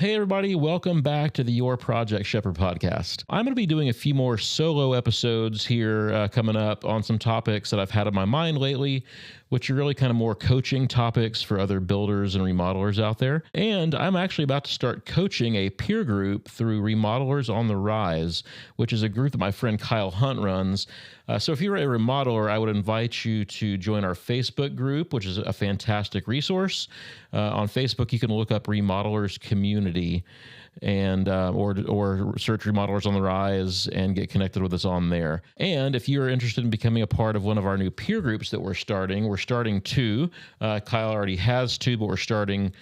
Hey, everybody, welcome back to the Your Project Shepherd podcast. I'm going to be doing a few more solo episodes here coming up on some topics that I've had on my mind lately, which are really kind of more coaching topics for other builders and remodelers out there. And I'm actually about to start coaching a peer group through Remodelers on the Rise, which is a group that my friend Kyle Hunt runs. So if you're a remodeler, I would invite you to join our Facebook group, which is a fantastic resource. On Facebook, you can look up Remodelers Community and or search Remodelers on the Rise and get connected with us on there. And if you're interested in becoming a part of one of our new peer groups that we're starting two. Kyle already has two, but we're starting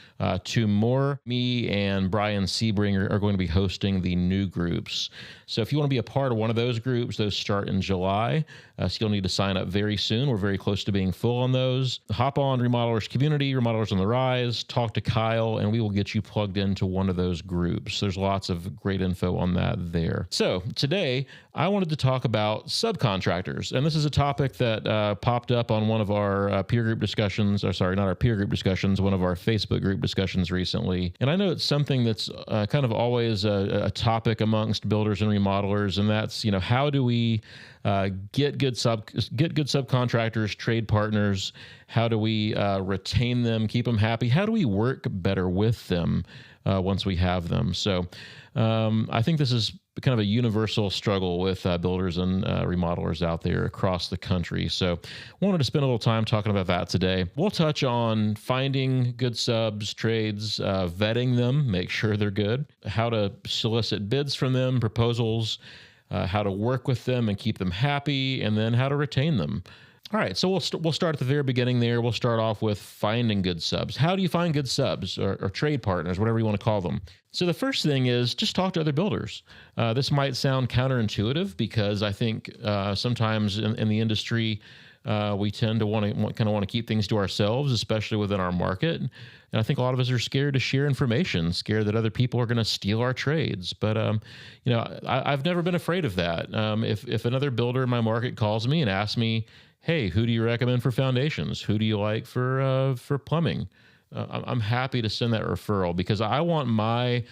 two more. Me and Brian Sebring are going to be hosting the new groups. So if you want to be a part of one of those groups, those start in July. So you'll need to sign up very soon. We're very close to being full on those. Hop on Remodelers Community, Remodelers on the Rise, talk to Kyle, and we will get you plugged into one of those groups. There's lots of great info on that there. So today, I wanted to talk about subcontractors. And this is a topic that popped up on one of our peer group discussions, or sorry, not our peer group discussions, one of our Facebook group discussions recently. And I know it's something that's kind of always a topic amongst builders and remodelers, and that's, how do we get good subcontractors, trade partners? How do we retain them, keep them happy? How do we work better with them once we have them? So I think this is kind of a universal struggle with builders and remodelers out there across the country. So wanted to spend a little time talking about that today. We'll touch on finding good subs, trades, vetting them, make sure they're good, how to solicit bids from them, proposals, how to work with them and keep them happy, and then how to retain them. All right, so we'll start at the very beginning there. We'll start off with finding good subs. How do you find good subs or trade partners, whatever you want to call them? So the first thing is just talk to other builders. This might sound counterintuitive because I think sometimes in the industry, we tend to want to keep things to ourselves, especially within our market. And I think a lot of us are scared to share information, scared that other people are going to steal our trades. But, I've never been afraid of that. If another builder in my market calls me and asks me, hey, who do you recommend for foundations? Who do you like for plumbing? I'm happy to send that referral because I want my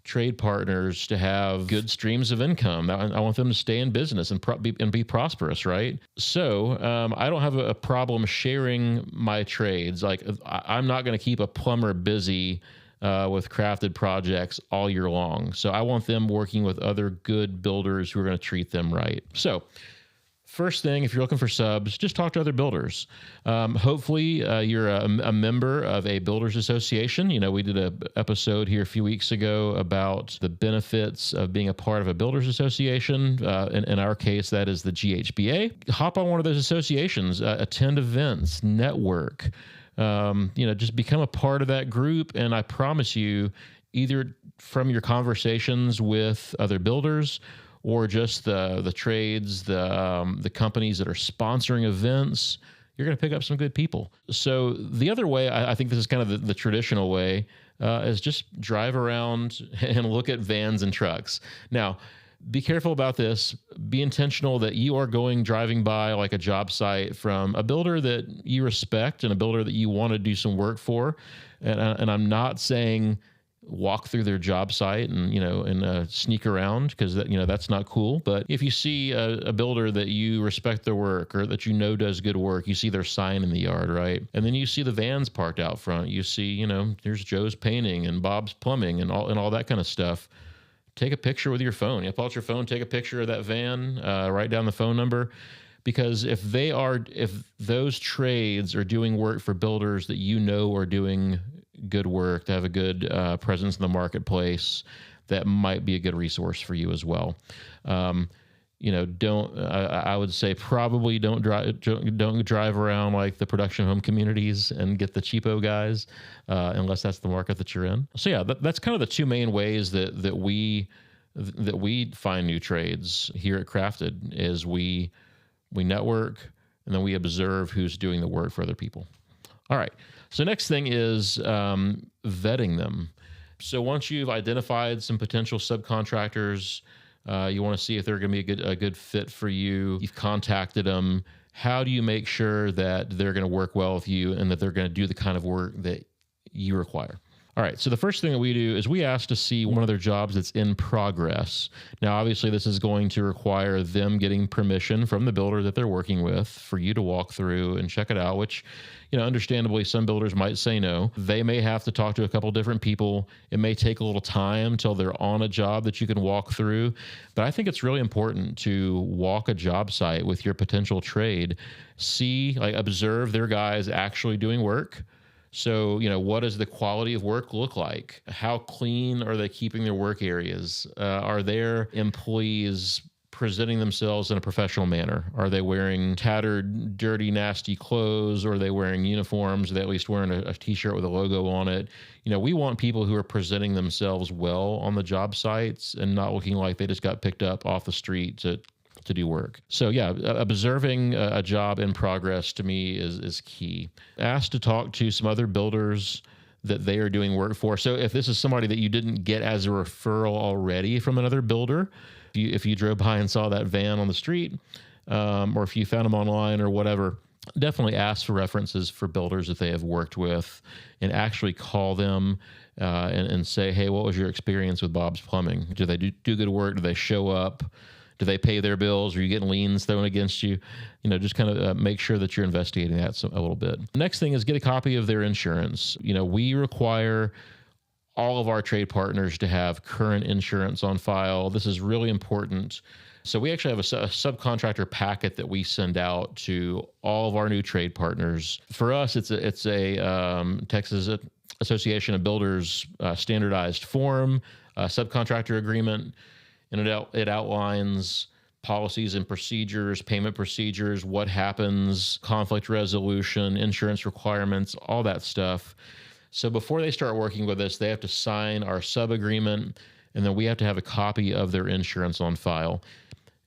trade partners to have good streams of income. I want them to stay in business and be prosperous, right? So I don't have a problem sharing my trades. Like I'm not going to keep a plumber busy with crafted projects all year long. So I want them working with other good builders who are going to treat them right. So first thing, if you're looking for subs, just talk to other builders. Hopefully, you're a member of a builders association. We did an episode here a few weeks ago about the benefits of being a part of a builders association. In our case, that is the GHBA. Hop on one of those associations, attend events, network. Just become a part of that group. And I promise you, either from your conversations with other builders or just the trades, the companies that are sponsoring events, you're going to pick up some good people. So the other way, I think this is kind of the traditional way, is just drive around and look at vans and trucks. Now, be careful about this. Be intentional that you are driving by like a job site from a builder that you respect and a builder that you want to do some work for. And I'm not saying walk through their job site and sneak around because that's not cool. But if you see a builder that you respect their work or that does good work, you see their sign in the yard, right? And then you see the vans parked out front. You see, there's Joe's Painting and Bob's Plumbing and all that kind of stuff. Take a picture with your phone. You pull out your phone, take a picture of that van, write down the phone number. Because if those trades are doing work for builders that are doing good work, to have a good presence in the marketplace, that might be a good resource for you as well. I would say probably don't drive around like the production home communities and get the cheapo guys, unless that's the market that you're in. So yeah, that's kind of the two main ways that we find new trades here at Crafted is we network and then we observe who's doing the work for other people. All right. So next thing is vetting them. So once you've identified some potential subcontractors, you want to see if they're going to be a good fit for you. You've contacted them. How do you make sure that they're going to work well with you and that they're going to do the kind of work that you require? All right. So the first thing that we do is we ask to see one of their jobs that's in progress. Now, obviously, this is going to require them getting permission from the builder that they're working with for you to walk through and check it out, which, understandably, some builders might say no. They may have to talk to a couple different people. It may take a little time until they're on a job that you can walk through. But I think it's really important to walk a job site with your potential trade, observe their guys actually doing work. So, what does the quality of work look like? How clean are they keeping their work areas? Are their employees presenting themselves in a professional manner? Are they wearing tattered, dirty, nasty clothes? Or are they wearing uniforms? Are they at least wearing a t-shirt with a logo on it? We want people who are presenting themselves well on the job sites and not looking like they just got picked up off the street to do work. So yeah, observing a job in progress to me is key. Ask to talk to some other builders that they are doing work for. So if this is somebody that you didn't get as a referral already from another builder, if you drove by and saw that van on the street, or if you found them online or whatever, definitely ask for references for builders that they have worked with and actually call them and say, hey, what was your experience with Bob's Plumbing? Do they do good work? Do they show up? Do they pay their bills? Are you getting liens thrown against you? Just kind of make sure that you're investigating that a little bit. Next thing is get a copy of their insurance. We require all of our trade partners to have current insurance on file. This is really important. So we actually have a subcontractor packet that we send out to all of our new trade partners. For us, it's a Texas Association of Builders standardized form, subcontractor agreement. And it outlines policies and procedures, payment procedures, what happens, conflict resolution, insurance requirements, all that stuff. So before they start working with us, they have to sign our sub agreement, and then we have to have a copy of their insurance on file.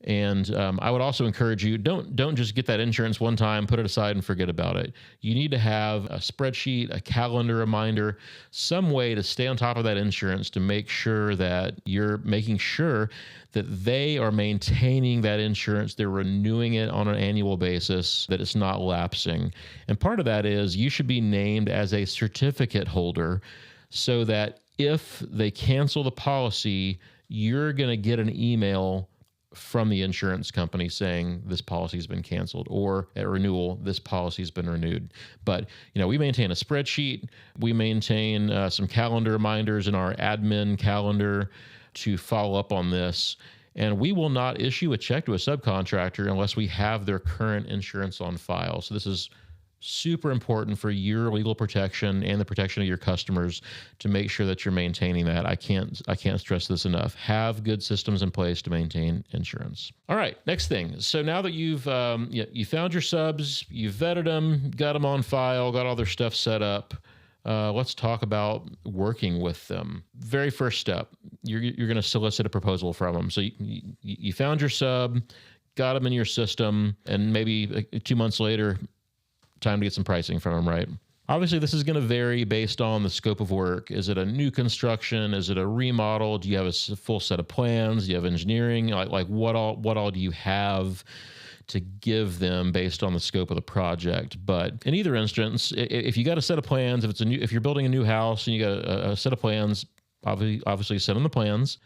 And I would also encourage you, don't just get that insurance one time, put it aside and forget about it. You need to have a spreadsheet, a calendar reminder, some way to stay on top of that insurance to make sure that you're making sure that they are maintaining that insurance, they're renewing it on an annual basis, that it's not lapsing. And part of that is you should be named as a certificate holder so that if they cancel the policy, you're going to get an email from the insurance company saying this policy has been canceled, or at renewal, this policy has been renewed. But, we maintain a spreadsheet. We maintain some calendar reminders in our admin calendar to follow up on this. And we will not issue a check to a subcontractor unless we have their current insurance on file. So this is super important for your legal protection and the protection of your customers to make sure that you're maintaining that. I can't stress this enough. Have good systems in place to maintain insurance. All right, next thing. So now that you've you found your subs, you've vetted them, got them on file, got all their stuff set up, let's talk about working with them. Very first step, you're going to solicit a proposal from them. So you found your sub, got them in your system, and maybe 2 months later, time to get some pricing from them, right? Obviously, this is going to vary based on the scope of work. Is it a new construction? Is it a remodel? Do you have a full set of plans? Do you have engineering? Like what all do you have to give them based on the scope of the project? But in either instance, if you got a set of plans, if you're building a new house and you got a set of plans, obviously send them the plans.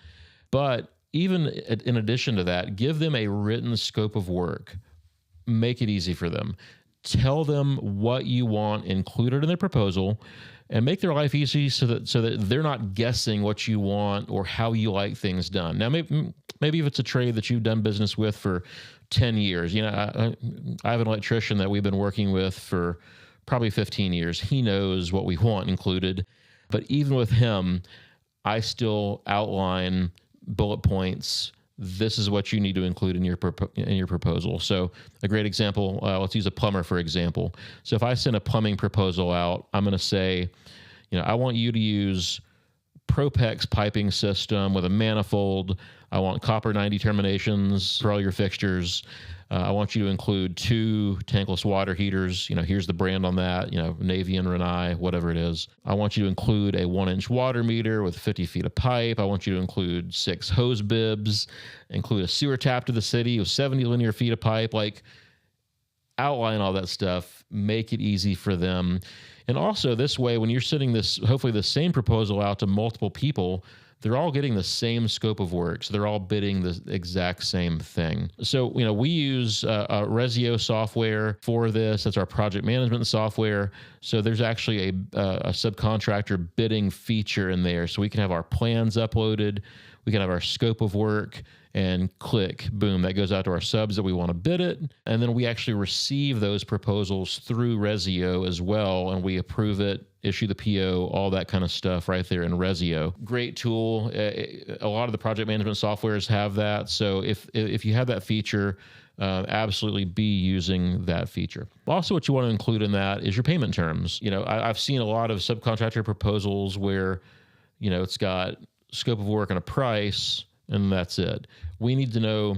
But even in addition to that, give them a written scope of work. Make it easy for them. Tell them what you want included in their proposal, and make their life easy so that they're not guessing what you want or how you like things done. Now, maybe if it's a trade that you've done business with for 10 years, I have an electrician that we've been working with for probably 15 years. He knows what we want included, but even with him, I still outline bullet points. This is what you need to include in your proposal. So a great example, let's use a plumber, for example. So if I send a plumbing proposal out, I'm going to say, I want you to use Propex piping system with a manifold. I want copper 90 terminations for all your fixtures. I want you to include 2 tankless water heaters. Here's the brand on that, Navy and Rinnai, whatever it is. I want you to include a 1-inch water meter with 50 feet of pipe. I want you to include 6 hose bibs, include a sewer tap to the city with 70 linear feet of pipe. Outline all that stuff, make it easy for them. And also this way, when you're sending this, hopefully the same proposal out to multiple people, they're all getting the same scope of work. So they're all bidding the exact same thing. So, we use Resio software for this. That's our project management software. So there's actually a subcontractor bidding feature in there. So we can have our plans uploaded. We can have our scope of work, and click, boom, that goes out to our subs that we want to bid it. And then we actually receive those proposals through Resio as well, and we approve it, issue the PO, all that kind of stuff right there in Resio. Great tool. A lot of the project management softwares have that. So if you have that feature, absolutely be using that feature. Also, what you want to include in that is your payment terms. I've seen a lot of subcontractor proposals where, it's got scope of work and a price, and that's it. We need to know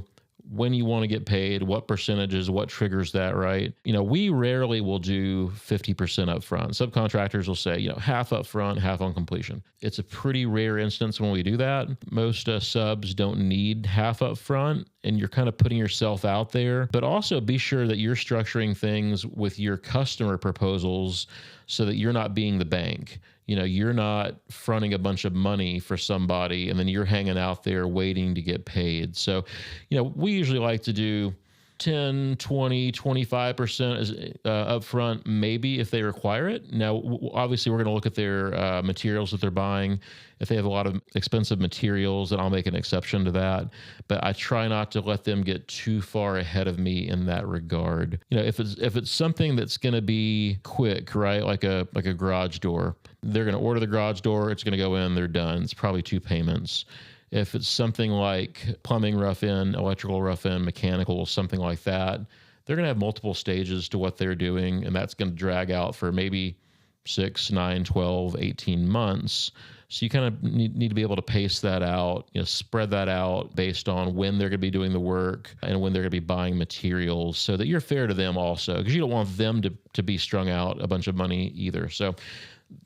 when you want to get paid, what percentages, what triggers that, right? We rarely will do 50% upfront. Subcontractors will say, half upfront, half on completion. It's a pretty rare instance when we do that. Most subs don't need half upfront, and you're kind of putting yourself out there. But also be sure that you're structuring things with your customer proposals so that you're not being the bank. You're not fronting a bunch of money for somebody and then you're hanging out there waiting to get paid. So, we usually like to do 10, 20, 25% upfront, maybe if they require it. Now, obviously, we're going to look at their materials that they're buying. If they have a lot of expensive materials, then I'll make an exception to that. But I try not to let them get too far ahead of me in that regard. If it's something that's going to be quick, right, like a garage door, they're going to order the garage door. It's going to go in. They're done. It's probably 2 payments. If it's something like plumbing rough in, electrical rough in, mechanical, something like that, they're going to have multiple stages to what they're doing, and that's going to drag out for maybe 6, 9, 12, 18 months. So you kind of need to be able to pace that out, spread that out based on when they're going to be doing the work and when they're going to be buying materials so that you're fair to them also, because you don't want them to be strung out a bunch of money either. So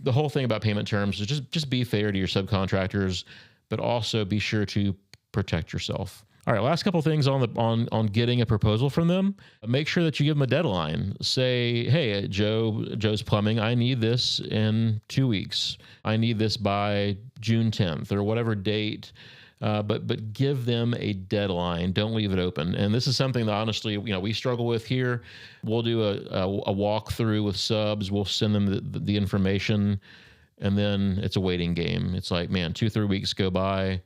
the whole thing about payment terms is just be fair to your subcontractors, but also be sure to protect yourself. All right, last couple of things on getting a proposal from them. Make sure that you give them a deadline. Say, hey, Joe's Plumbing, I need this in 2 weeks. I need this by June 10th or whatever date. But give them a deadline. Don't leave it open. And this is something that honestly, we struggle with here. We'll do a walkthrough with subs. We'll send them the information, and then it's a waiting game. It's like, man, 2-3 weeks go by.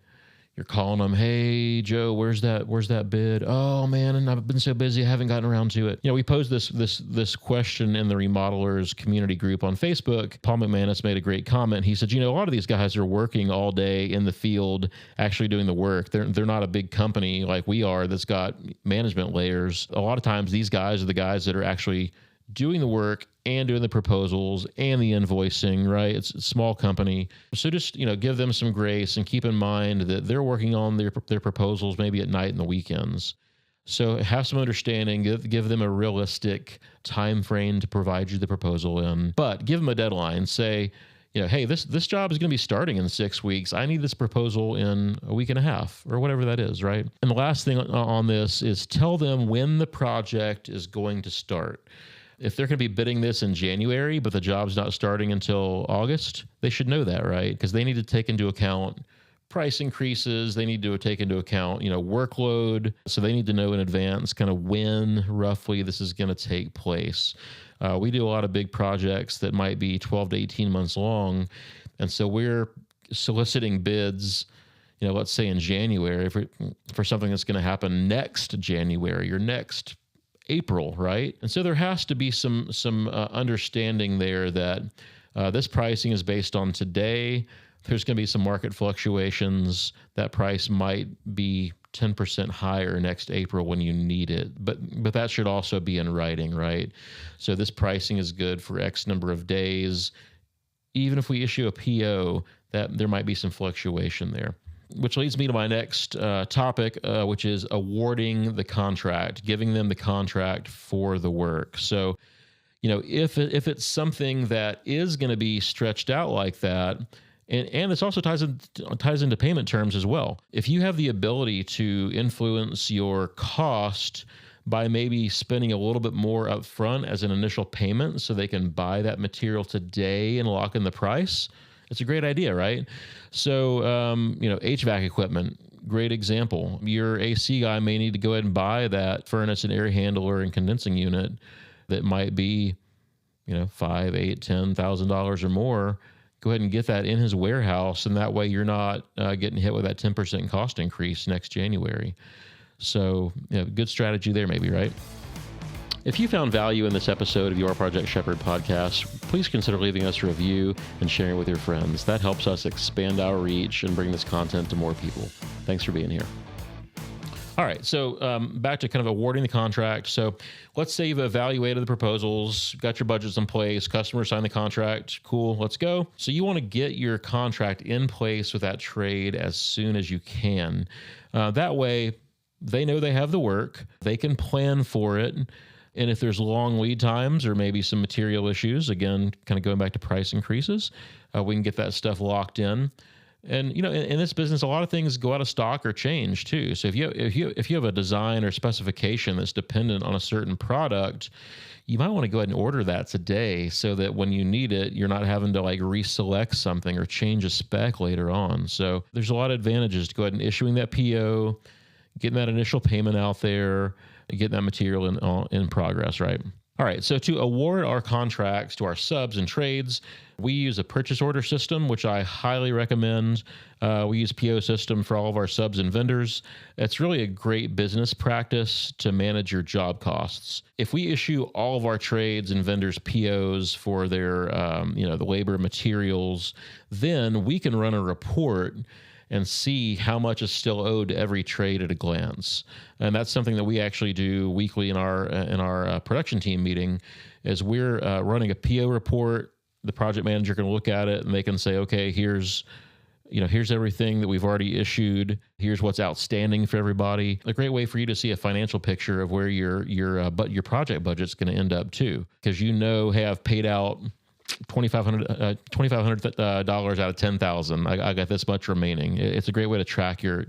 You're calling them, hey, Joe, where's that bid? Oh, man, and I've been so busy, I haven't gotten around to it. We posed this question in the Remodelers community group on Facebook. Paul McManus made a great comment. He said, a lot of these guys are working all day in the field, actually doing the work. They're not a big company like we are that's got management layers. A lot of times these guys are the guys that are actually doing the work and doing the proposals and the invoicing, right? It's a small company. So just, give them some grace and keep in mind that they're working on their proposals maybe at night and the weekends. So have some understanding, give them a realistic time frame to provide you the proposal in, but give them a deadline. Say, hey, this job is going to be starting in 6 weeks. I need this proposal in a week and a half or whatever that is, right? And the last thing on this is tell them when the project is going to start. If they're going to be bidding this in January, but the job's not starting until August, they should know that, right? Because they need to take into account price increases. They need to take into account, workload. So they need to know in advance kind of when roughly this is going to take place. We do a lot of big projects that might be 12 to 18 months long. And so we're soliciting bids, let's say in January for something that's going to happen next January or next April, right? And so there has to be some understanding there that this pricing is based on today. There's going to be some market fluctuations. That price might be 10% higher next April when you need it. But that should also be in writing, right? So this pricing is good for X number of days. Even if we issue a PO, that there might be some fluctuation there. Which leads me to my next topic, which is awarding the contract, giving them the contract for the work. So, if it's something that is going to be stretched out like that, and this also ties into payment terms as well. If you have the ability to influence your cost by maybe spending a little bit more upfront as an initial payment so they can buy that material today and lock in the price. It's a great idea, right? So, HVAC equipment, great example. Your AC guy may need to go ahead and buy that furnace and air handler and condensing unit that might be, $5,000, $8,000, $10,000 or more. Go ahead and get that in his warehouse, and that way you're not getting hit with that 10% cost increase next January. So, good strategy there maybe, right? If you found value in this episode of Your Project Shepherd podcast, please consider leaving us a review and sharing it with your friends. That helps us expand our reach and bring this content to more people. Thanks for being here. All right, so back to kind of awarding the contract. So let's say you've evaluated the proposals, got your budgets in place, customer signed the contract, cool, let's go. So you want to get your contract in place with that trade as soon as you can. That way, they know they have the work, they can plan for it. And if there's long lead times or maybe some material issues, again, kind of going back to price increases, we can get that stuff locked in. And in this business, a lot of things go out of stock or change too. So if you have a design or specification that's dependent on a certain product, you might want to go ahead and order that today so that when you need it, you're not having to reselect something or change a spec later on. So there's a lot of advantages to go ahead and issuing that PO, getting that initial payment out there, getting that material in progress, right? All right, so to award our contracts to our subs and trades, we use a purchase order system, which I highly recommend. We use PO system for all of our subs and vendors. It's really a great business practice to manage your job costs. If we issue all of our trades and vendors POs for their, the labor materials, then we can run a report and see how much is still owed to every trade at a glance. And that's something that we actually do weekly in our production team meeting, is we're running a PO report. The project manager can look at it and they can say, okay, here's everything that we've already issued. Here's what's outstanding for everybody. A great way for you to see a financial picture of where your project budget's going to end up too, because hey, I've paid out $2,500 out of $10,000. I got this much remaining. It's a great way to track your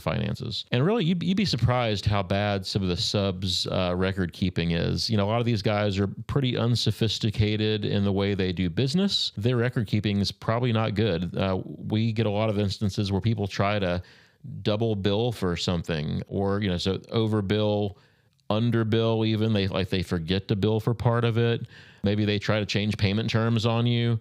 finances. And really, you'd be surprised how bad some of the subs record keeping is. A lot of these guys are pretty unsophisticated in the way they do business. Their record keeping is probably not good. We get a lot of instances where people try to double bill for something, or so overbill, underbill even. They forget to bill for part of it. Maybe they try to change payment terms on you.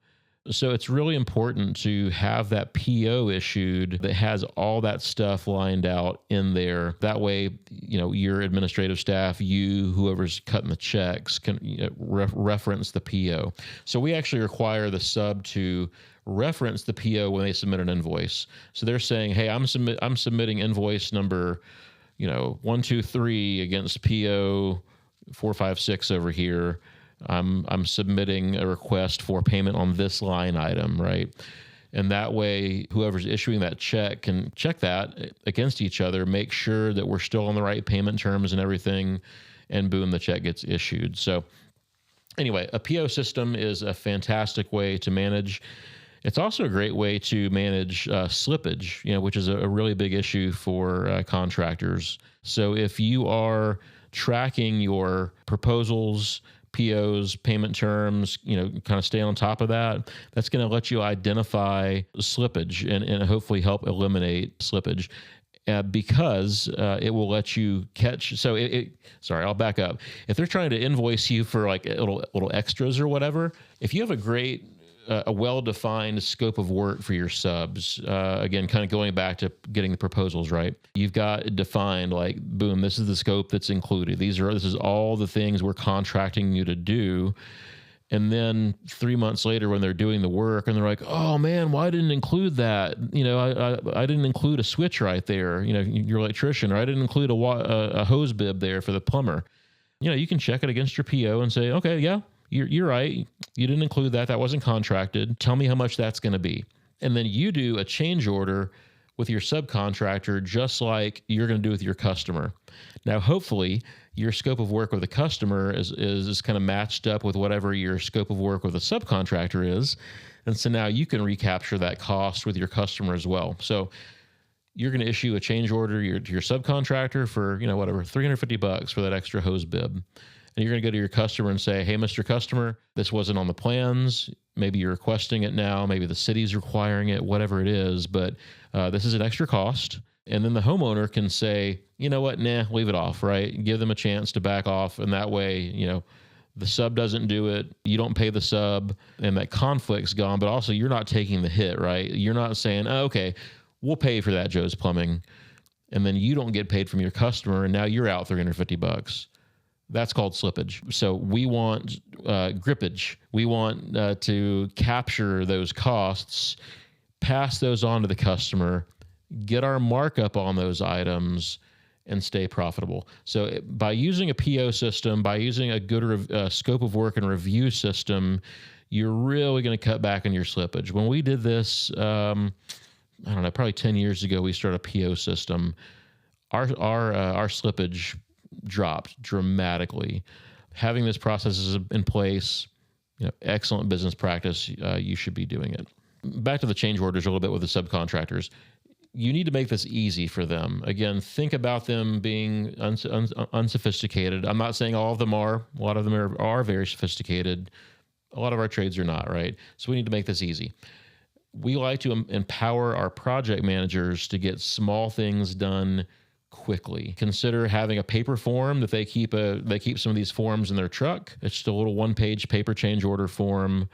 So it's really important to have that PO issued that has all that stuff lined out in there. That way, your administrative staff, whoever's cutting the checks, can reference the PO. So we actually require the sub to reference the PO when they submit an invoice. So they're saying, hey, I'm submitting invoice number 123 against PO 456 over here. I'm submitting a request for payment on this line item, right? And that way, whoever's issuing that check can check that against each other, make sure that we're still on the right payment terms and everything, and boom, the check gets issued. So anyway, a PO system is a fantastic way to manage. It's also a great way to manage slippage, which is a really big issue for contractors. So if you are tracking your proposals, POs, payment terms, kind of stay on top of that, that's going to let you identify slippage and hopefully help eliminate slippage. Because it will let you catch. So sorry, I'll back up. If they're trying to invoice you for little extras or whatever, if you have a well-defined scope of work for your subs, again, kind of going back to getting the proposals right, you've got it defined boom, this is the scope that's included. This is all the things we're contracting you to do. And then 3 months later, when they're doing the work and they're like, oh man, why didn't include that? I didn't include a switch right there, your electrician, or I didn't include a hose bib there for the plumber. You can check it against your PO and say, okay, yeah, you're right. You didn't include that. That wasn't contracted. Tell me how much that's going to be. And then you do a change order with your subcontractor, just like you're going to do with your customer. Now, hopefully, your scope of work with the customer is kind of matched up with whatever your scope of work with a subcontractor is. And so now you can recapture that cost with your customer as well. So you're going to issue a change order to your subcontractor for, whatever, $350 for that extra hose bib. And you're going to go to your customer and say, hey, Mr. Customer, this wasn't on the plans. Maybe you're requesting it now. Maybe the city's requiring it, whatever it is. But this is an extra cost. And then the homeowner can say, you know what, nah, leave it off, right? Give them a chance to back off. And that way, the sub doesn't do it. You don't pay the sub, and that conflict's gone. But also, you're not taking the hit, right? You're not saying, oh, okay, we'll pay for that, Joe's Plumbing. And then you don't get paid from your customer, and now you're out $350. That's called slippage. So we want grippage. We want to capture those costs, pass those on to the customer, get our markup on those items, and stay profitable. So by using a PO system, by using a good scope of work and review system, you're really going to cut back on your slippage. When we did this, I don't know, probably 10 years ago, we started a PO system. Our slippage dropped dramatically. Having this process in place, excellent business practice. You should be doing it. Back to the change orders a little bit with the subcontractors. You need to make this easy for them. Again, think about them being unsophisticated. I'm not saying all of them are. A lot of them are very sophisticated. A lot of our trades are not, right? So we need to make this easy. We like to empower our project managers to get small things done quickly. Consider having a paper form that they keep some of these forms in their truck. It's just a little one-page paper change order form.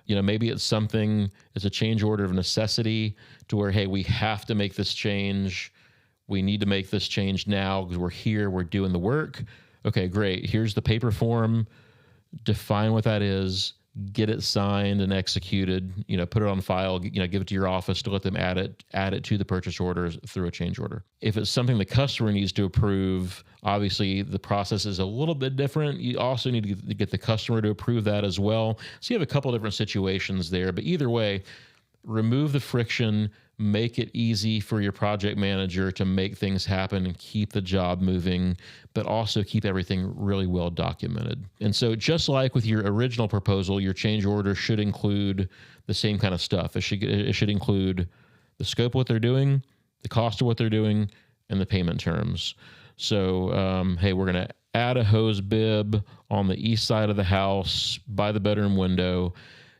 Maybe it's a change order of necessity to where, hey, we have to make this change. We need to make this change now because we're here, we're doing the work. Okay, great. Here's the paper form. Define what that is. Get it signed and executed, put it on file, give it to your office to let them add it to the purchase order through a change order. If it's something the customer needs to approve, obviously the process is a little bit different. You also need to get the customer to approve that as well. So you have a couple different situations there, but either way, remove the friction, make it easy for your project manager to make things happen and keep the job moving, but also keep everything really well documented. And so just like with your original proposal, your change order should include the same kind of stuff. It should include the scope of what they're doing, the cost of what they're doing, and the payment terms. So, hey, we're going to add a hose bib on the east side of the house by the bedroom window.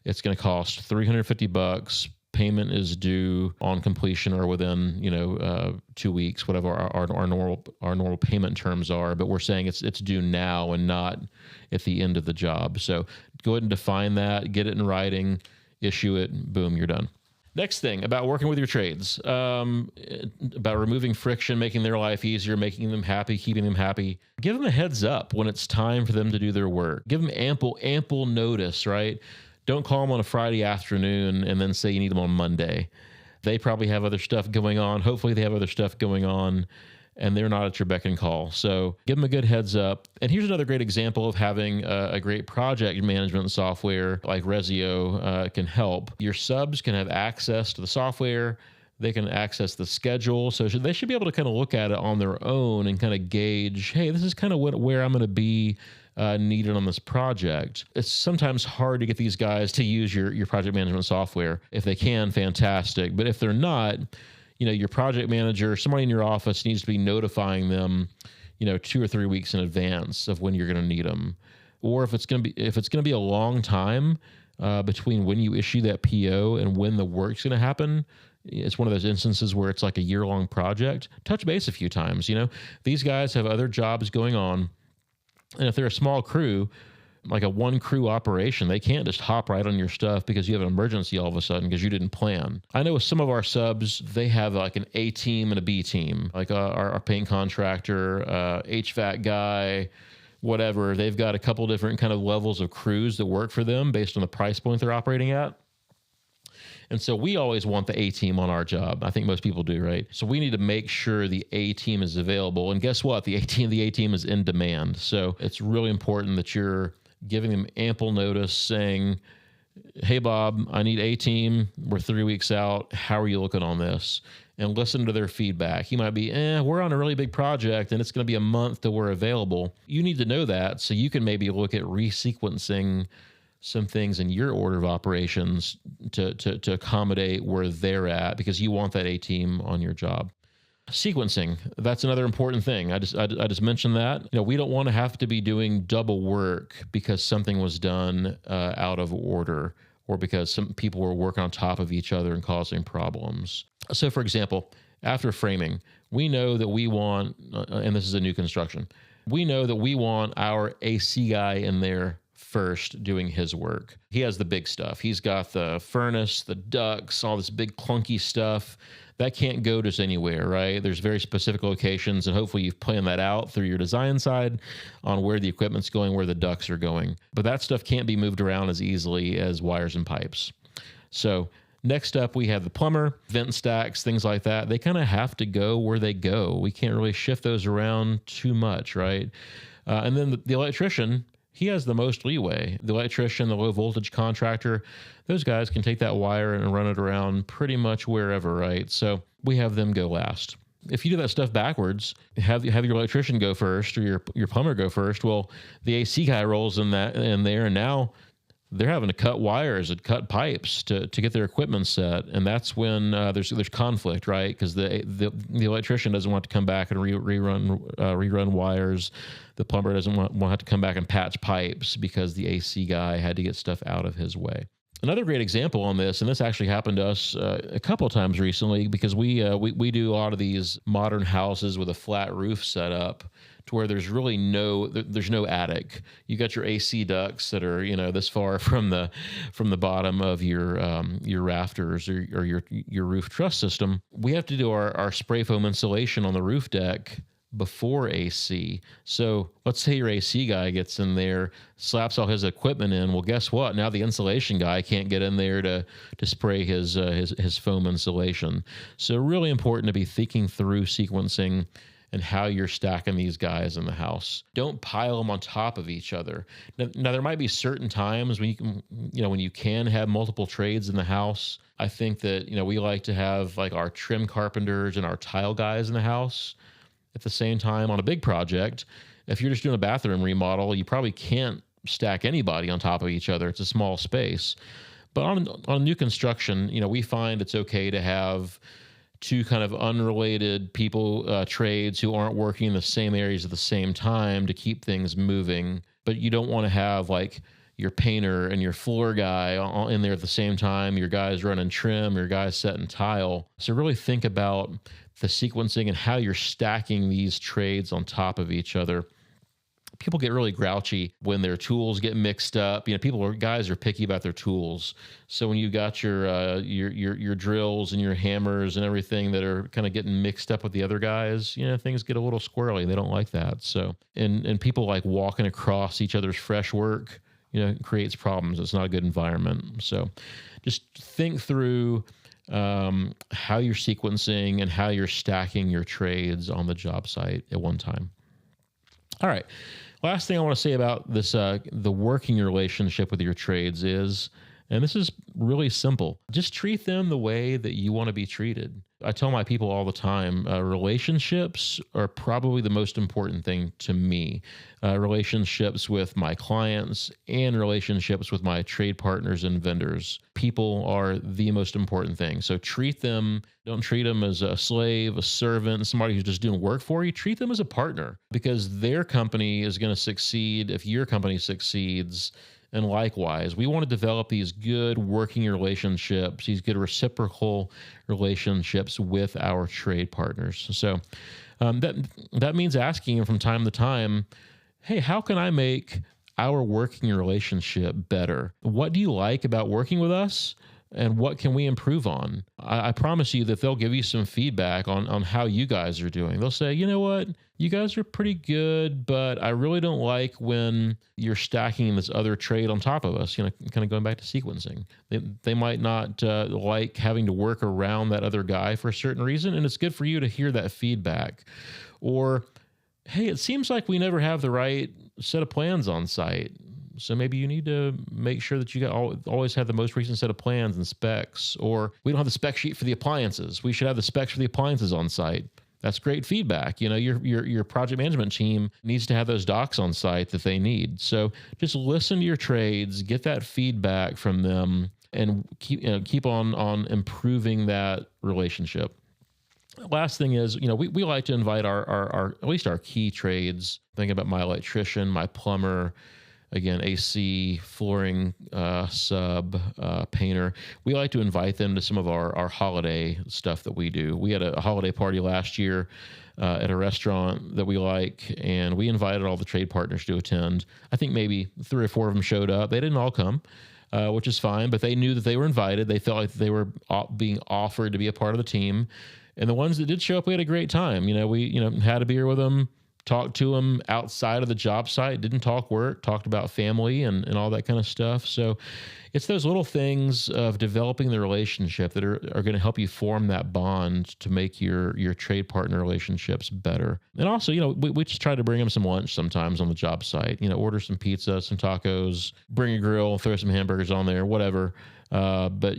It's going to cost $350. Payment is due on completion or within 2 weeks, whatever our normal payment terms are. But we're saying it's due now and not at the end of the job. So go ahead and define that, get it in writing, issue it, boom, you're done. Next thing about working with your trades, about removing friction, making their life easier, making them happy, keeping them happy. Give them a heads up when it's time for them to do their work. Give them ample notice, right? Don't call them on a Friday afternoon and then say you need them on Monday. They probably have other stuff going on. Hopefully they have other stuff going on and they're not at your beck and call. So give them a good heads up. And here's another great example of having a great project management software like Rezio can help. Your subs can have access to the software. They can access the schedule. So they should be able to kind of look at it on their own and kind of gauge, hey, this is kind of where I'm going to be needed on this project. It's sometimes hard to get these guys to use your project management software. If they can, fantastic. But if they're not, your project manager, somebody in your office needs to be notifying them, 2 or 3 weeks in advance of when you're going to need them. Or if it's going to be a long time between when you issue that PO and when the work's going to happen, it's one of those instances where it's like a year-long project. Touch base a few times. These guys have other jobs going on. And if they're a small crew, like a one crew operation, they can't just hop right on your stuff because you have an emergency all of a sudden because you didn't plan. I know with some of our subs, they have like an A team and a B team, like our paint contractor, HVAC guy, whatever. They've got a couple different kind of levels of crews that work for them based on the price point they're operating at. And so we always want the A team on our job. I think most people do, right? So we need to make sure the A team is available. And guess what? The A team is in demand. So it's really important that you're giving them ample notice saying, hey, Bob, I need A team. We're 3 weeks out. How are you looking on this? And listen to their feedback. He might be, we're on a really big project and it's going to be a month till we're available. You need to know that so you can maybe look at resequencing some things in your order of operations to accommodate where they're at because you want that A team on your job. Sequencing, that's another important thing. I just mentioned that. We don't want to have to be doing double work because something was done out of order, or because some people were working on top of each other and causing problems. So, for example, after framing, we know that we want, and this is a new construction, we know that we want our AC guy in there first doing his work. He has the big stuff. He's got the furnace, the ducts, all this big clunky stuff. That can't go just anywhere, right? There's very specific locations, and hopefully you've planned that out through your design side on where the equipment's going, where the ducts are going. But that stuff can't be moved around as easily as wires and pipes. So next up, we have the plumber, vent stacks, things like that. They kind of have to go where they go. We can't really shift those around too much, right? And then the electrician, he has the most leeway. The electrician, the low voltage contractor, those guys can take that wire and run it around pretty much wherever, right? So we have them go last. If you do that stuff backwards, have your electrician go first or your plumber go first, well, the AC guy rolls in there, and now they're having to cut wires and cut pipes to get their equipment set, and that's when there's conflict, right? Because the electrician doesn't want to come back and rerun wires. The plumber doesn't want to have to come back and patch pipes because the AC guy had to get stuff out of his way. Another great example on this, and this actually happened to us a couple of times recently, because we do a lot of these modern houses with a flat roof set up, to where there's really there's no attic. You got your AC ducts that are this far from the bottom of your rafters or your roof truss system. We have to do our spray foam insulation on the roof deck before AC. So let's say your AC guy gets in there, slaps all his equipment in. Well, guess what? Now the insulation guy can't get in there to spray his foam insulation. So really important to be thinking through sequencing and how you're stacking these guys in the house. Don't pile them on top of each other. Now there might be certain times when you can have multiple trades in the house. I think that we like to have like our trim carpenters and our tile guys in the house at the same time on a big project. If you're just doing a bathroom remodel, you probably can't stack anybody on top of each other. It's a small space. But on new construction, we find it's okay to have two kind of unrelated people, trades who aren't working in the same areas at the same time to keep things moving. But you don't want to have like your painter and your floor guy all in there at the same time. Your guy's running trim, your guy's setting tile. So really think about the sequencing and how you're stacking these trades on top of each other. People get really grouchy when their tools get mixed up. Guys are picky about their tools. So when you got your drills and your hammers and everything that are kind of getting mixed up with the other guys, things get a little squirrely. They don't like that. So and people like walking across each other's fresh work, creates problems. It's not a good environment. So just think through how you're sequencing and how you're stacking your trades on the job site at one time. All right. Last thing I want to say about this, the working relationship with your trades is, and this is really simple, just treat them the way that you want to be treated. I tell my people all the time, relationships are probably the most important thing to me. Relationships with my clients and relationships with my trade partners and vendors. People are the most important thing. So don't treat them as a slave, a servant, somebody who's just doing work for you. Treat them as a partner, because their company is going to succeed if your company succeeds. And likewise, we want to develop these good working relationships, these good reciprocal relationships with our trade partners. So that means asking from time to time, hey, how can I make our working relationship better? What do you like about working with us? And what can we improve on? I promise you that they'll give you some feedback on how you guys are doing. They'll say, you know what? You guys are pretty good, but I really don't like when you're stacking this other trade on top of us, kind of going back to sequencing. They might not like having to work around that other guy for a certain reason, and it's good for you to hear that feedback. Or, hey, it seems like we never have the right set of plans on site. So maybe you need to make sure that you always have the most recent set of plans and specs. Or we don't have the spec sheet for the appliances. We should have the specs for the appliances on site. That's great feedback. Your project management team needs to have those docs on site that they need. So just listen to your trades, get that feedback from them, and keep on improving that relationship. Last thing is, we like to invite our at least our key trades. Thinking about my electrician, my plumber, again, AC, flooring, painter. We like to invite them to some of our holiday stuff that we do. We had a holiday party last year at a restaurant that we like, and we invited all the trade partners to attend. I think maybe 3 or 4 of them showed up. They didn't all come, which is fine, but they knew that they were invited. They felt like they were being offered to be a part of the team. And the ones that did show up, we had a great time. We had a beer with them, talked to them outside of the job site, didn't talk work, talked about family and all that kind of stuff. So it's those little things of developing the relationship that are going to help you form that bond to make your trade partner relationships better. And also, we just try to bring them some lunch sometimes on the job site, order some pizza, some tacos, bring a grill, throw some hamburgers on there, whatever. But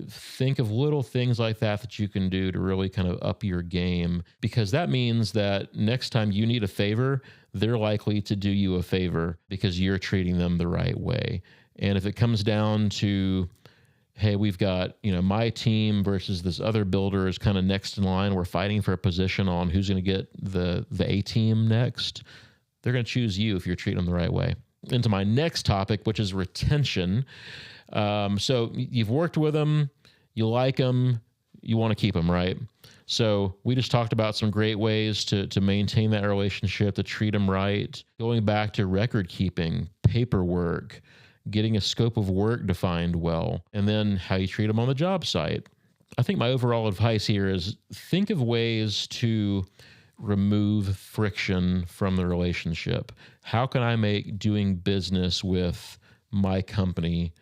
think of little things like that you can do to really kind of up your game, because that means that next time you need a favor, they're likely to do you a favor because you're treating them the right way. And if it comes down to, hey, we've got, my team versus this other builder is kind of next in line, we're fighting for a position on who's going to get the A team next, they're going to choose you if you're treating them the right way. Into my next topic, which is retention. So you've worked with them, you like them, you want to keep them, right? So we just talked about some great ways to maintain that relationship, to treat them right. Going back to record keeping, paperwork, getting a scope of work defined well, and then how you treat them on the job site. I think my overall advice here is think of ways to remove friction from the relationship. How can I make doing business with my company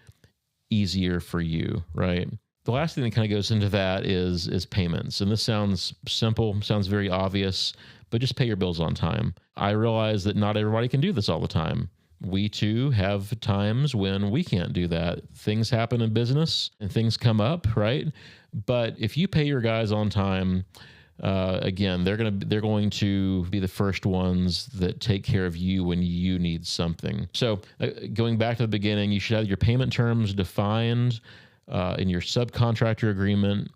easier for you, right? The last thing that kind of goes into that is payments. And this sounds simple, sounds very obvious, but just pay your bills on time. I realize that not everybody can do this all the time. We too have times when we can't do that. Things happen in business and things come up, right? But if you pay your guys on time, again, they're going to be the first ones that take care of you when you need something. So going back to the beginning, you should have your payment terms defined in your subcontractor agreement,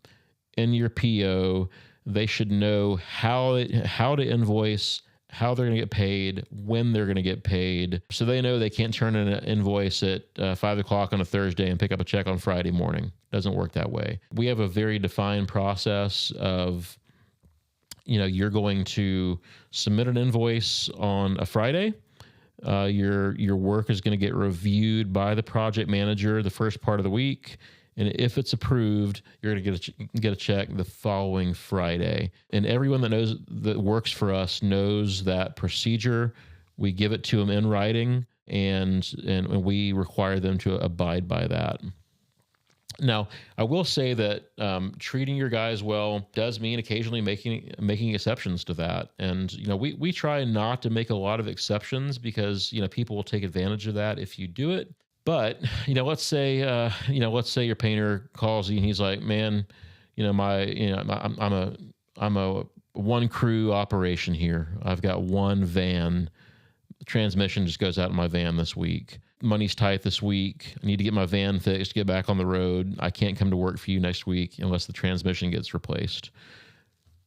in your PO. They should know how to invoice, how they're going to get paid, when they're going to get paid. So they know they can't turn in an invoice at 5 o'clock on a Thursday and pick up a check on Friday morning. Doesn't work that way. We have a very defined process of, you're going to submit an invoice on a Friday. Your work is going to get reviewed by the project manager the first part of the week. And if it's approved, you're going to get a check the following Friday. And everyone that works for us knows that procedure. We give it to them in writing, and we require them to abide by that. Now, I will say that treating your guys well does mean occasionally making exceptions to that. And, we try not to make a lot of exceptions because, people will take advantage of that if you do it. But, let's say your painter calls you and he's like, man, I'm a one crew operation here. I've got one van. The transmission just goes out in my van this week. Money's tight this week. I need to get my van fixed, get back on the road. I can't come to work for you next week unless the transmission gets replaced.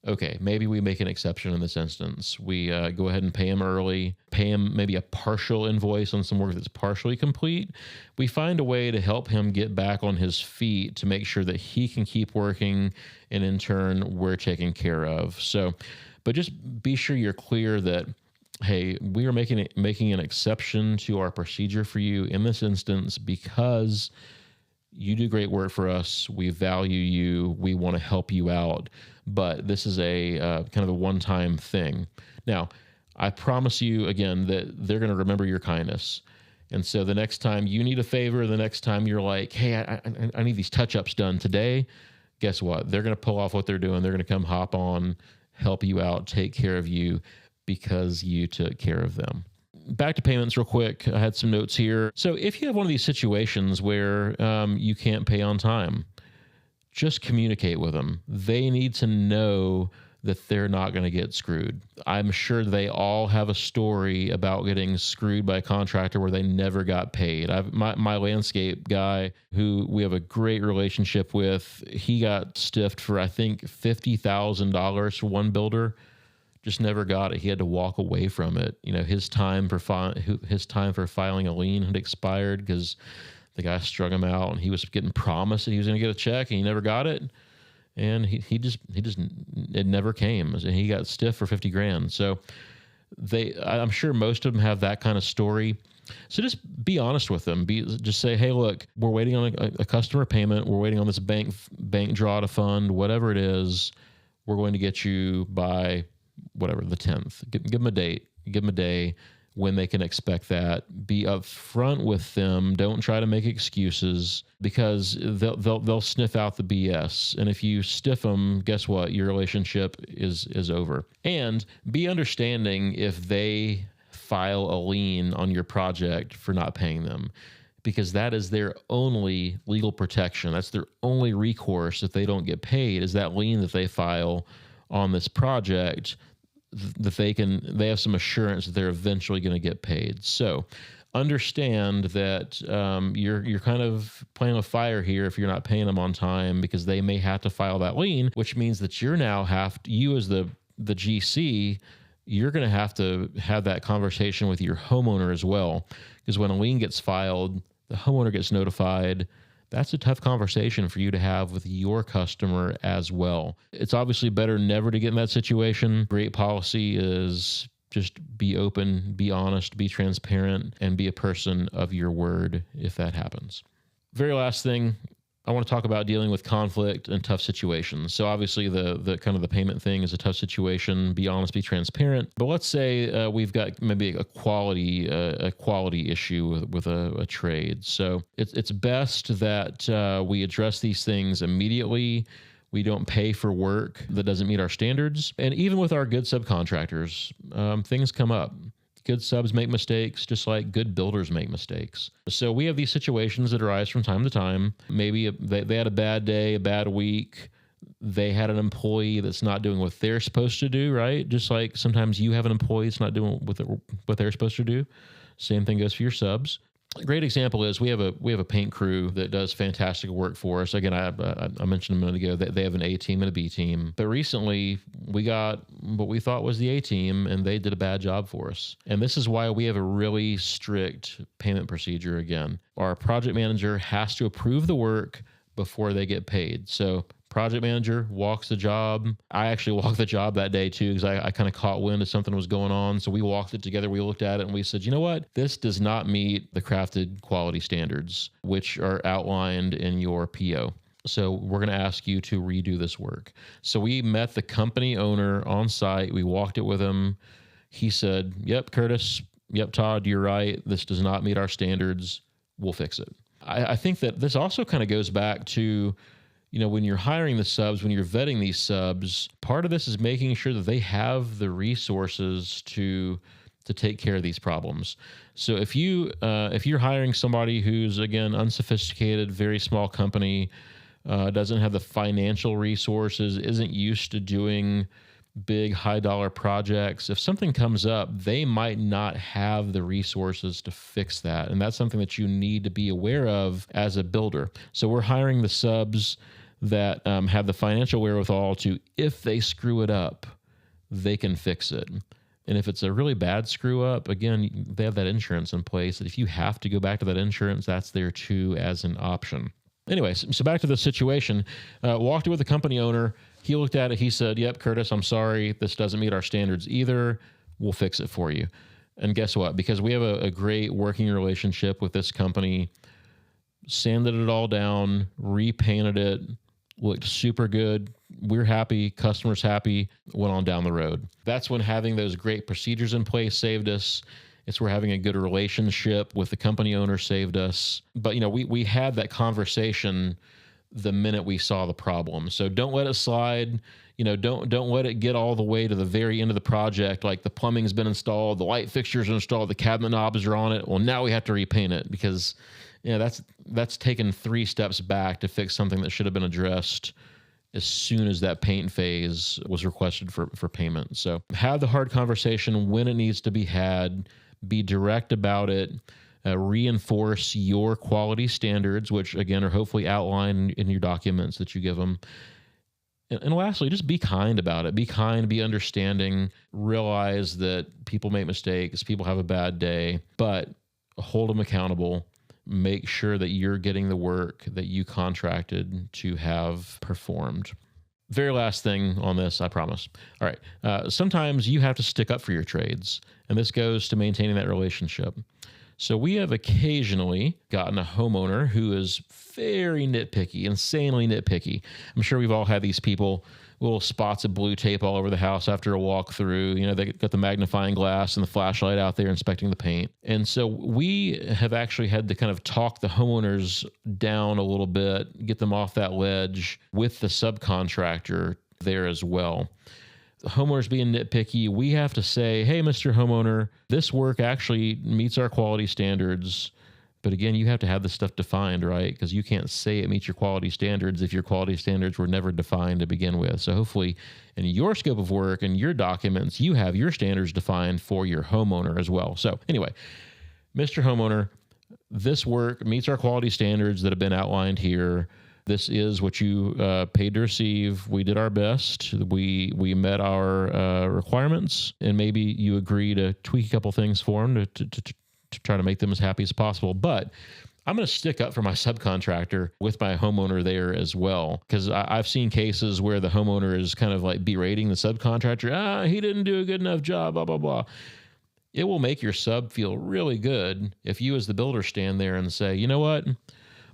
Okay, maybe we make an exception in this instance. We go ahead and pay him early, pay him maybe a partial invoice on some work that's partially complete. We find a way to help him get back on his feet to make sure that he can keep working, and in turn, we're taken care of. So, but just be sure you're clear that, hey, we are making an exception to our procedure for you in this instance because you do great work for us. We value you. We want to help you out. But this is a kind of a one-time thing. Now, I promise you, again, that they're going to remember your kindness. And so the next time you need a favor, the next time you're like, hey, I need these touch-ups done today, guess what? They're going to pull off what they're doing. They're going to come hop on, help you out, take care of you because you took care of them. Back to payments real quick. I had some notes here. So if you have one of these situations where you can't pay on time, just communicate with them. They need to know that they're not going to get screwed. I'm sure they all have a story about getting screwed by a contractor where they never got paid. My landscape guy, who we have a great relationship with, he got stiffed for, I think, $50,000 for one builder. Just never got it. He had to walk away from it. His time for filing a lien had expired because the guy strung him out, and he was getting promised that he was going to get a check, and he never got it. And it never came, and he got stiff for $50,000. So I'm sure most of them have that kind of story. So just be honest with them. Just say, hey, look, we're waiting on a customer payment. We're waiting on this bank draw to fund, whatever it is. We're going to get you by whatever, the 10th. Give them a date. Give them a day when they can expect that. Be upfront with them. Don't try to make excuses, because they'll sniff out the BS. And if you stiff them, guess what? Your relationship is over. And be understanding if they file a lien on your project for not paying them, because that is their only legal protection. That's their only recourse if they don't get paid, is that lien that they file on this project, that they have some assurance that they're eventually going to get paid. So understand that you're kind of playing with fire here if you're not paying them on time, because they may have to file that lien, which means that you as the GC, you're going to have that conversation with your homeowner as well, because when a lien gets filed, the homeowner gets notified. That's a tough conversation for you to have with your customer as well. It's obviously better never to get in that situation. Great policy is just be open, be honest, be transparent, and be a person of your word if that happens. Very last thing, I want to talk about dealing with conflict and tough situations. So obviously the kind of the payment thing is a tough situation. Be honest, be transparent. But let's say we've got maybe a quality issue with a trade. So it's best that we address these things immediately. We don't pay for work that doesn't meet our standards. And even with our good subcontractors, things come up. Good subs make mistakes, just like good builders make mistakes. So we have these situations that arise from time to time. Maybe they had a bad day, a bad week. They had an employee that's not doing what they're supposed to do, right? Just like sometimes you have an employee that's not doing what they're supposed to do. Same thing goes for your subs. A great example is we have a paint crew that does fantastic work for us. Again, I mentioned a minute ago that they have an A team and a B team. But recently we got what we thought was the A team, and they did a bad job for us. And this is why we have a really strict payment procedure. Again, our project manager has to approve the work before they get paid. So project manager walks the job. I actually walked the job that day too, because I kind of caught wind of something was going on. So we walked it together. We looked at it and we said, you know what? This does not meet the crafted quality standards, which are outlined in your PO. So we're going to ask you to redo this work. So we met the company owner on site. We walked it with him. He said, yep, Curtis, yep, Todd, you're right. This does not meet our standards. We'll fix it. I think that this also kind of goes back to, when you're hiring the subs, when you're vetting these subs, part of this is making sure that they have the resources to take care of these problems. So if you're hiring somebody who's, again, unsophisticated, very small company, doesn't have the financial resources, isn't used to doing big high dollar projects, if something comes up, they might not have the resources to fix that. And that's something that you need to be aware of as a builder. So we're hiring the subs that have the financial wherewithal to, if they screw it up, they can fix it. And if it's a really bad screw up, again, they have that insurance in place that if you have to go back to that insurance, that's there too as an option. Anyways, so back to the situation. Walked it with the company owner. He looked at it. He said, yep, Curtis, I'm sorry. This doesn't meet our standards either. We'll fix it for you. And guess what? Because we have a great working relationship with this company, sanded it all down, repainted it, looked super good. We're happy. Customers happy. Went on down the road. That's when having those great procedures in place saved us. It's where having a good relationship with the company owner saved us. But, we had that conversation the minute we saw the problem. So don't let it slide. Don't let it get all the way to the very end of the project. Like the plumbing's been installed, the light fixtures are installed, the cabinet knobs are on it. Well, now we have to repaint it, because that's taken 3 steps back to fix something that should have been addressed as soon as that paint phase was requested for payment. So have the hard conversation when it needs to be had, be direct about it, reinforce your quality standards, which again are hopefully outlined in your documents that you give them. And lastly, just be kind about it. Be kind, be understanding, realize that people make mistakes, people have a bad day, but hold them accountable. Make sure that you're getting the work that you contracted to have performed. Very last thing on this, I promise. All right. Sometimes you have to stick up for your trades, and this goes to maintaining that relationship. So we have occasionally gotten a homeowner who is very nitpicky, insanely nitpicky. I'm sure we've all had these people, little spots of blue tape all over the house after a walkthrough. You know, they got the magnifying glass and the flashlight out there inspecting the paint. And so we have actually had to kind of talk the homeowners down a little bit, get them off that ledge with the subcontractor there as well. Homeowners being nitpicky, we have to say, hey, Mr. Homeowner, this work actually meets our quality standards. But again, you have to have this stuff defined, right? Because you can't say it meets your quality standards if your quality standards were never defined to begin with. So hopefully in your scope of work and your documents, you have your standards defined for your homeowner as well. So anyway, Mr. Homeowner, this work meets our quality standards that have been outlined here. This is what you paid to receive. We did our best. We met our requirements, and maybe you agree to tweak a couple things for them to try to make them as happy as possible. But I'm going to stick up for my subcontractor with my homeowner there as well, because I've seen cases where the homeowner is kind of like berating the subcontractor. He didn't do a good enough job, blah, blah, blah. It will make your sub feel really good if you as the builder stand there and say, you know what?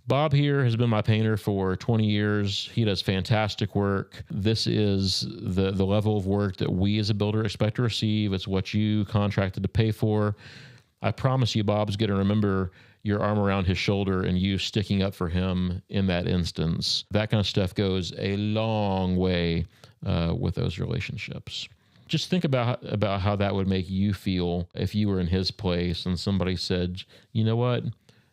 Bob here has been my painter for 20 years. He does fantastic work. This is the level of work that we as a builder expect to receive. It's what you contracted to pay for. I promise you, Bob's going to remember your arm around his shoulder and you sticking up for him in that instance. That kind of stuff goes a long way with those relationships. Just think about how that would make you feel if you were in his place and somebody said, you know what?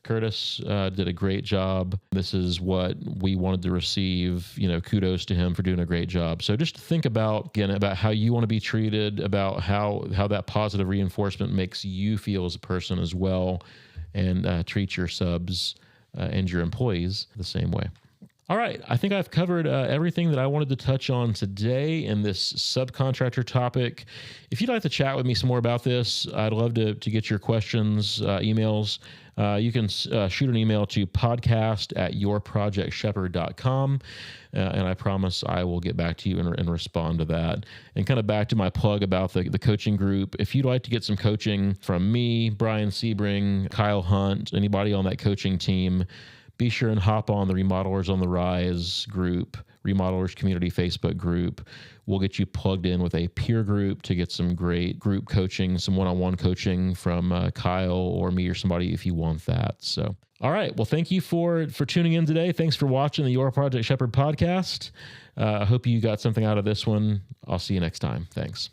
Curtis did a great job. This is what we wanted to receive. You know, kudos to him for doing a great job. So just think about how you want to be treated, about how that positive reinforcement makes you feel as a person as well, and treat your subs and your employees the same way. All right. I think I've covered everything that I wanted to touch on today in this subcontractor topic. If you'd like to chat with me some more about this, I'd love to get your questions, emails. You can shoot an email to podcast@yourprojectshepherd.com. And I promise I will get back to you and respond to that. And kind of back to my plug about the coaching group. If you'd like to get some coaching from me, Brian Sebring, Kyle Hunt, anybody on that coaching team, be sure and hop on the Remodelers on the Rise group, Remodelers Community Facebook group. We'll get you plugged in with a peer group to get some great group coaching, some one-on-one coaching from Kyle or me or somebody if you want that. So, all right. Well, thank you for tuning in today. Thanks for watching the Your Project Shepherd podcast. I hope you got something out of this one. I'll see you next time. Thanks.